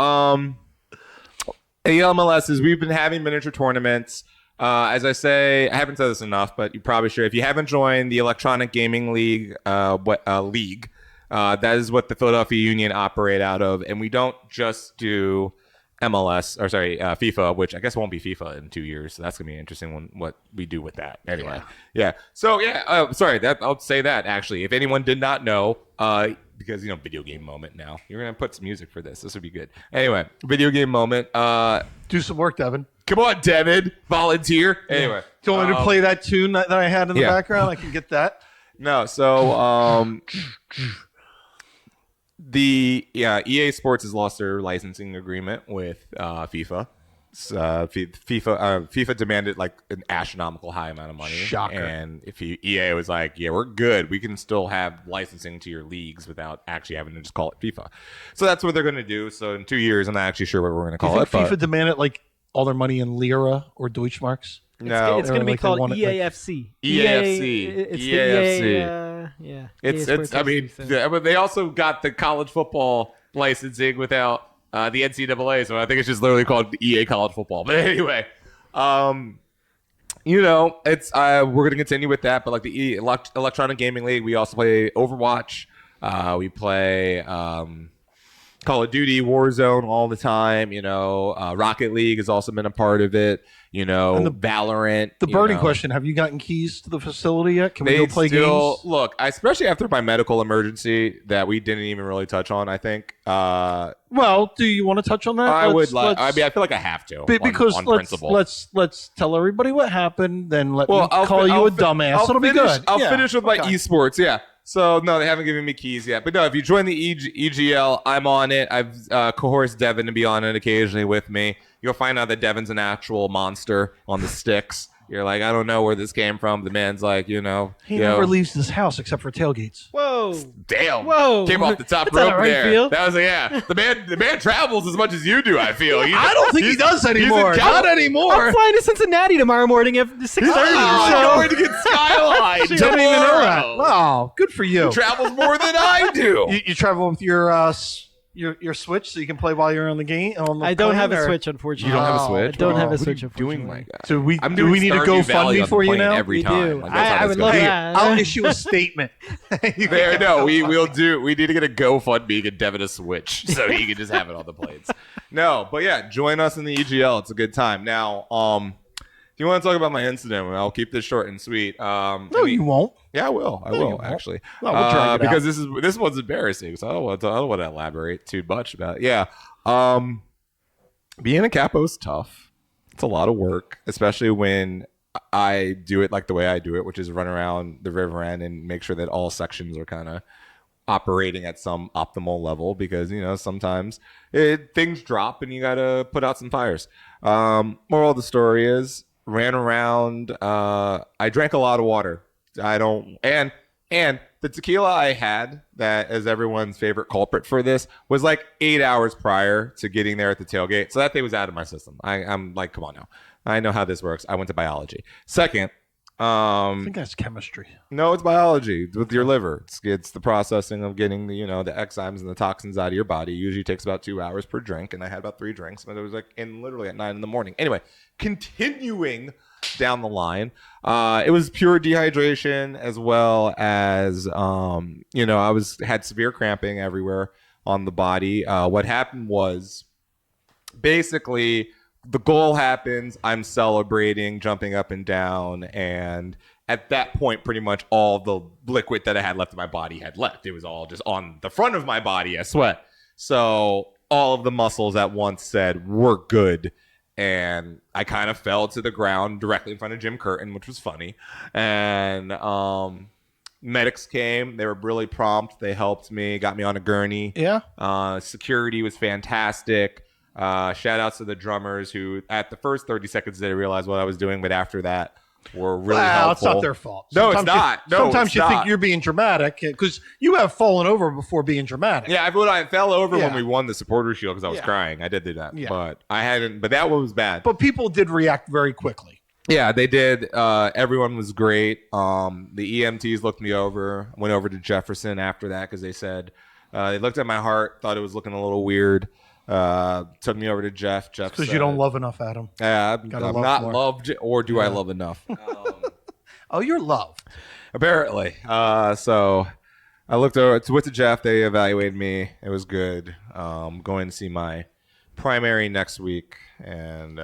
ALMLS is we've been having miniature tournaments. As I say, I haven't said this enough, but you probably should. If you haven't joined the Electronic Gaming League, league, that is what the Philadelphia Union operate out of, and we don't just do FIFA, which I guess won't be FIFA in 2 years. So that's gonna be interesting what we do with that. Anyway, yeah. So yeah, sorry. I'll say that actually. If anyone did not know, because video game moment. Now you're gonna put some music for this. This would be good. Anyway, video game moment. Do some work, Devin. Come on, Devin, volunteer. Anyway, Do you want me to play that tune that I had in the yeah. background? I can get that. No, so the EA Sports has lost their licensing agreement with FIFA. FIFA demanded like an astronomical high amount of money. Shocker. And if EA was like, yeah, we're good, we can still have licensing to your leagues without actually having to just call it FIFA. So that's what they're going to do. So in 2 years, I'm not actually sure what we're going to Do you call think it. FIFA demanded like all their money in lira or Deutschmarks? No, It's going to be like they called want it, like- EAFC. EAFC. It's the EAFC. EA, yeah. It's EA Sports I mean, FC. yeah, but they also got the college football licensing without the NCAA, so I think it's just literally called EA College Football. But anyway, it's we're gonna continue with that. But like the Electronic Gaming League, we also play Overwatch. We play Call of Duty, Warzone all the time. Rocket League has also been a part of it. Valorant. The burning question: have you gotten keys to the facility yet? Can we go play games? Look, especially after my medical emergency that we didn't even really touch on. I think. Well, do you want to touch on that? I Let's- would like. I let's- mean, I feel like I have to. because on let's, principle. let's tell everybody what happened. Then let me I'll call fi- you I'll a fi- dumbass. I'll It'll be finish- good. I'll Yeah. finish with my Okay. esports. Yeah. So no, they haven't given me keys yet. But no, if you join the EGL, I'm on it. I've coerced Devin to be on it occasionally with me. You'll find out that Devin's an actual monster on the sticks. You're like, I don't know where this came from. The man's like, He yo, never leaves his house except for tailgates. Whoa. damn. Whoa. Came off the top That's not rope how I there. feel. That was the man travels as much as you do. I feel. I don't think he does anymore. Cal- Not I'm anymore. flying to Cincinnati tomorrow morning at 6:30. Oh, so going to get Skyline. I didn't even know that. tomorrow. Oh, good for you. He travels more than I do. You travel with your Switch so you can play while you're on the game. I don't have a plane, or- Switch, unfortunately. You don't have a Oh, Switch? I don't have a What are Switch, you doing, my unfortunately. guy? So I'm do doing we need to Stardew go Valley GoFundMe on for the you plane now? every We time. do. Like, that's how I this would goes. love Hey, that. I'll issue a statement. There, no, we'll do. We need to get a GoFundMe, get Devin a Switch, so he can just have it on the planes. No, but yeah, join us in the EGL. It's a good time. Now, if you want to talk about my incident, I'll keep this short and sweet. No, you won't. Yeah, I will. I you will won't. actually. No, we'll drag it because this one's embarrassing, so I don't want to elaborate too much about it. Yeah. Being a capo is tough. It's a lot of work, especially when I do it like the way I do it, which is run around the river end and make sure that all sections are kind of operating at some optimal level because sometimes things drop and you gotta put out some fires. Moral of the story is ran around. I drank a lot of water. And the tequila I had, that is everyone's favorite culprit for this, was like 8 hours prior to getting there at the tailgate. So that thing was out of my system. I'm like, come on now. I know how this works. I went to biology. Second, I think that's chemistry. no, it's biology with your liver. It's the processing of getting the enzymes and the toxins out of your body. Usually takes about 2 hours per drink, and I had about 3 drinks, but it was like literally at 9 a.m. Anyway, continuing down the line, it was pure dehydration as well as I had severe cramping everywhere on the body. What happened was basically the goal happens. I'm celebrating, jumping up and down, and at that point, pretty much all the liquid that I had left in my body had left. It was all just on the front of my body as sweat. So all of the muscles at once said, "We're good." And I kind of fell to the ground directly in front of Jim Curtin, which was funny. And medics came. They were really prompt. They helped me, got me on a gurney. Yeah. Security was fantastic. Shout outs to the drummers who, at the first 30 seconds, they didn't realize what I was doing. But after that, were really Well, it's helpful. not their fault. No, it's Sometimes not. No, sometimes it's you think not. you're being dramatic because you have fallen over before being dramatic. Yeah, I fell over when Yeah. we won the supporter shield because I was Yeah. crying. I did do that, Yeah. but I hadn't. But that one was bad. But people did react very quickly. Yeah, they did. Everyone was great. The EMTs looked me over. Went over to Jefferson after that because they said they looked at my heart, thought it was looking a little weird. Took me over to Jeff. Jeff Because said, you don't love enough, Adam. I'm Gotta love not more. loved, or do I love enough? Oh, you're loved. Apparently. So I looked over. Went to Jeff. They evaluated me. It was good. Going to see my primary next week, and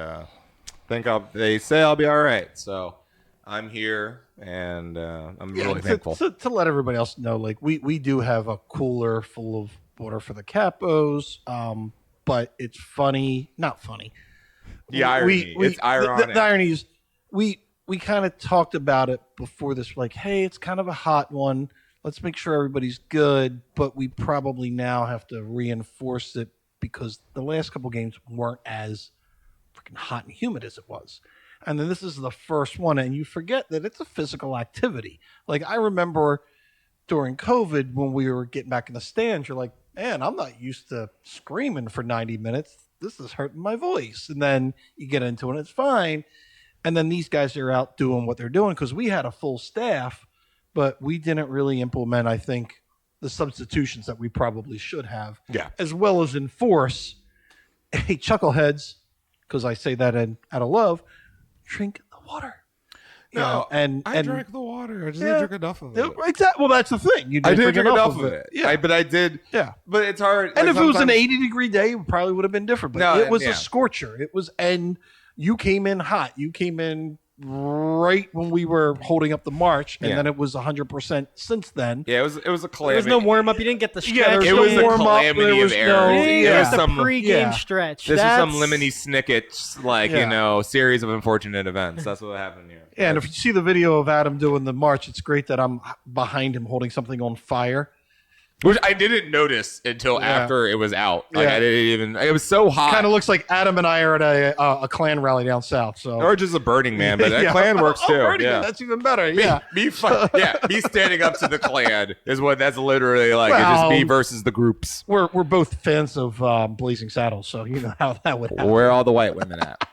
they say I'll be all right. So I'm here, and I'm really thankful. To let everybody else know, like we do have a cooler full of water for the capos, but it's funny, not funny. The irony. It's ironic. The irony is we kind of talked about it before this, like, hey, it's kind of a hot one. Let's make sure everybody's good, but we probably now have to reinforce it because the last couple games weren't as freaking hot and humid as it was. And then this is the first one, and you forget that it's a physical activity. Like, I remember during COVID when we were getting back in the stands, you're like, man, I'm not used to screaming for 90 minutes. This is hurting my voice. And then you get into it, and it's fine. And then these guys are out doing what they're doing because we had a full staff, but we didn't really implement, I think, the substitutions that we probably should have. Yeah. As well as enforce, hey, chuckleheads, because I say that out of love, drink the water. You know, and drank the water. I just Yeah. didn't drink enough of it. Exactly. Well, that's the thing. You I didn't drink enough of of it. Yeah. But I did. Yeah. But it's hard. And like, if it was an sometimes- 80-degree day, it probably would have been different. But No, it was yeah. a scorcher. It was, and you came in hot. You came in right when we were holding up the march, and Yeah. then it was 100% since then. Yeah, it was a There was calamity. no warm up. You didn't get the stretch. there was It no was a warm-up, calamity there was of no- errors. You It didn't was get the some. pregame yeah. stretch. This is some That's- lemony snickets, like Yeah. series of unfortunate events. That's what happened here. Yeah, and if you see the video of Adam doing the march, it's great that I'm behind him holding something on fire. Which I didn't notice until Yeah. after it was out. Like Yeah. I didn't even. It was so hot. Kind of looks like Adam and I are at a Klan rally down south. So or just a Burning Man, but Yeah. a Klan works Oh, too. Burning Man, Yeah. that's even better. Me, Yeah. me standing up to the Klan is what that's literally like. It's Well, just me versus the groups. We're both fans of Blazing Saddles, so you know how that would happen. Where are all the white women at?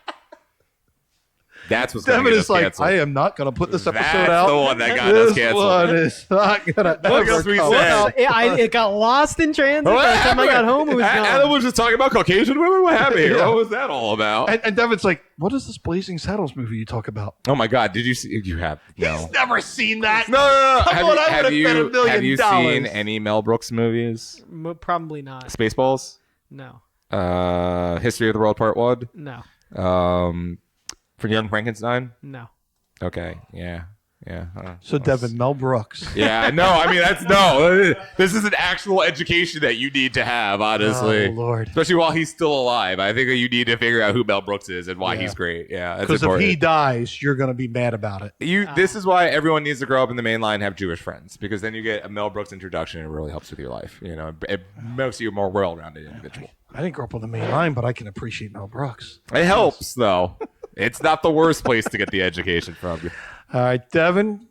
That's what's going to Devin get is us like, canceled. I am not going to put this episode That's out. the one that got us This canceled. one is not going to Look, as we said. It got lost in transit. By the time I got home, it was Adam gone. was just talking about Caucasian women. What happened here? Yeah. What was that all about? And Devin's like, what is this Blazing Saddles movie you talk about? Oh my God! Did you see? You have no. He's never seen that. No. Come on, I Have would've bet $1 million. have you seen any Mel Brooks movies? Probably not. Spaceballs, No. History of the World Part 1, No. for Young Frankenstein. No. Okay, yeah. So Devin, Mel Brooks. Yeah, no. I mean, that's no. This is an actual education that you need to have, honestly. Oh, Lord. Especially while he's still alive. I think that you need to figure out who Mel Brooks is and why Yeah. he's great. Yeah, that's Because if important. he dies, you're going to be mad about it. This is why everyone needs to grow up in the main line and have Jewish friends, because then you get a Mel Brooks introduction and it really helps with your life. You know, it makes you a more well-rounded individual. I didn't grow up on the main line, but I can appreciate Mel Brooks. It helps, though. It's not the worst place to get the education from. All right, Devin,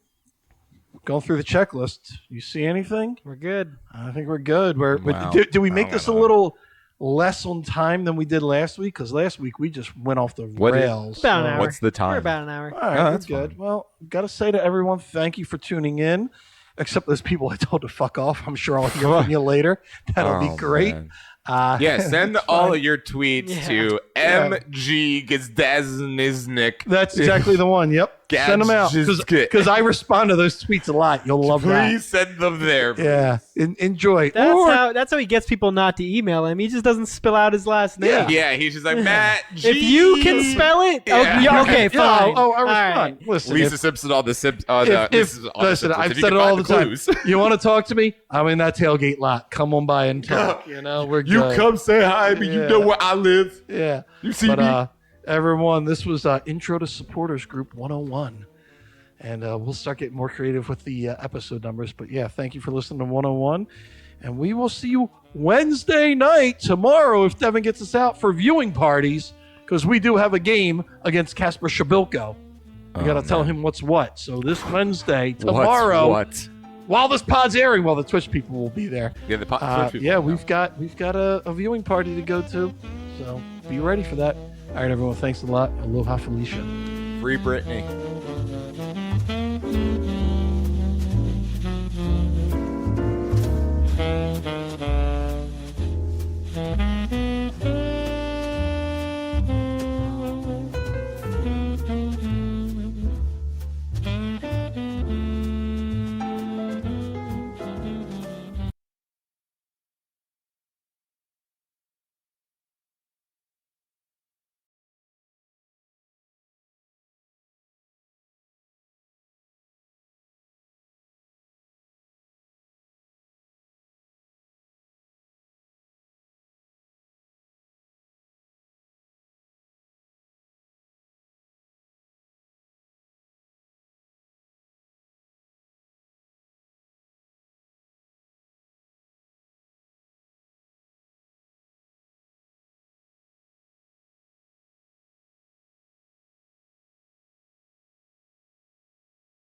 going through the checklist. You see anything? We're good. I think we're good. Wow. Do we make I this a don't know. little less on time than we did last week? Because last week we just went off the What is- rails. About an hour. What's the time? We're about an hour. All right, Oh, we're that's good. fine. Well, got to say to everyone, thank you for tuning in. Except those people I told to fuck off. I'm sure I'll hear from you later. That'll be Oh, great. man. Yeah, Send all of your tweets to MG Gzdaznisnik. That's exactly the one. Yep. Send them out Gadgetskit. because I respond to those tweets a lot. You'll love Please send them there. that. Yeah. Enjoy. That's how he gets people not to email him. He just doesn't spell out his last name. Yeah. Yeah, he's just like, Matt G. If you can spell it, Yeah. okay, Yeah, fine. Oh, I All respond. right. Listen, Lisa Simpson on the Simpsons. listen, I've said it all the time. You want to talk to me? I'm in that tailgate lot. Come on by and talk. You know, we're You good. come say hi, but you Yeah. know where I live. Yeah. You see But me? everyone, this was Intro to Supporters Group 101. And we'll start getting more creative with the episode numbers. But yeah, thank you for listening to 101. And we will see you Wednesday night tomorrow if Devin gets us out for viewing parties, because we do have a game against Casper Shabilko. We got to tell man. him what's what. So this Wednesday, tomorrow, What? while this pod's airing, while the Twitch people will be there. Yeah, the Twitch people Yeah, know. we've got a viewing party to go to. So be ready for that. All right, everyone. Thanks a lot. Aloha, Felicia. Free Britney.